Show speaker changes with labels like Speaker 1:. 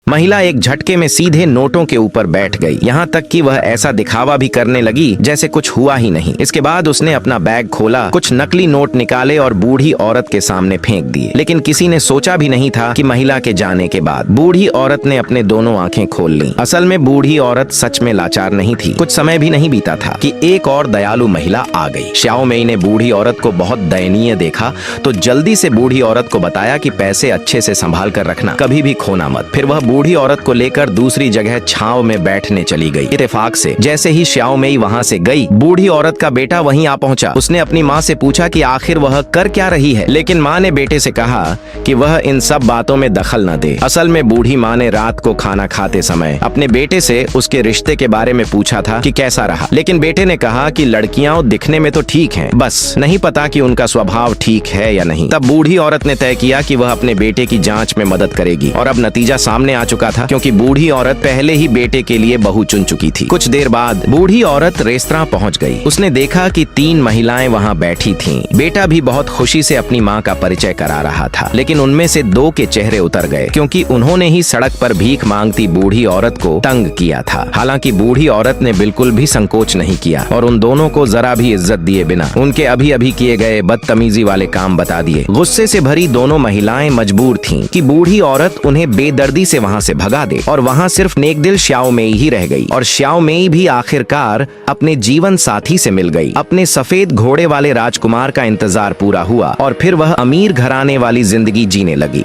Speaker 1: महिला एक झटके में सीधे नोटों के ऊपर बैठ गई, यहाँ तक कि वह ऐसा दिखावा भी करने लगी जैसे कुछ हुआ ही नहीं। इसके बाद उसने अपना बैग खोला, कुछ नकली नोट निकाले और बूढ़ी औरत के सामने फेंक दिए। लेकिन किसी ने सोचा भी नहीं था कि महिला के जाने के बाद बूढ़ी औरत ने अपने दोनों आंखें खोल लीं। असल में बूढ़ी औरत सच में लाचार नहीं थी। कुछ समय भी नहीं बीता था कि एक और दयालु महिला आ गई। श्याओ मेई ने बूढ़ी औरत को बहुत दयनीय देखा तो जल्दी से बूढ़ी औरत को बताया कि पैसे अच्छे से संभाल कर रखना, कभी भी खोना मत। फिर वह बूढ़ी औरत को लेकर दूसरी जगह छांव में बैठने चली गई। इत्तेफाक से जैसे ही श्याओ मेई वहां से गई, बूढ़ी औरत का बेटा वहीं आ पहुंचा। उसने अपनी माँ से पूछा कि आखिर वह कर क्या रही है, लेकिन माँ ने बेटे से कहा कि वह इन सब बातों में दखल न दे। असल में बूढ़ी माँ ने रात को खाना खाते समय अपने बेटे से उसके रिश्ते के बारे में पूछा था कि कैसा रहा, लेकिन बेटे ने कहा कि लड़कियां दिखने में तो ठीक हैं, बस नहीं पता कि उनका स्वभाव ठीक है या नहीं। तब बूढ़ी औरत ने तय किया कि वह अपने बेटे की जांच में मदद करेगी और अब नतीजा सामने आ चुका था, क्योंकि बूढ़ी औरत पहले ही बेटे के लिए बहू चुन चुकी थी। कुछ देर बाद बूढ़ी औरत रेस्तरां पहुंच गई। उसने देखा कि 3 महिलाएं वहां बैठी थीं। बेटा भी बहुत खुशी से अपनी मां का परिचय करा रहा था, लेकिन उनमें से 2 के चेहरे उतर गए, क्योंकि उन्होंने ही सड़क पर भीख मांगती बूढ़ी औरत को तंग किया था। हालांकि बूढ़ी औरत ने बिल्कुल भी संकोच नहीं किया और उन दोनों को जरा भी इज्जत दिए बिना उनके अभी अभी किए गए बदतमीजी वाले काम बता दिए। गुस्से से भरी दोनों महिलाएं मजबूर थीं कि बूढ़ी औरत उन्हें बेदर्दी से वहां से भगा दे, और वहां सिर्फ नेकदिल श्याओ मेई ही रह गई। और श्याओ मेई भी आखिरकार अपने जीवन साथी से मिल गई। अपने सफेद घोड़े वाले राजकुमार का इंतजार पूरा हुआ और फिर वह अमीर घराने वाली जिंदगी जीने लगी।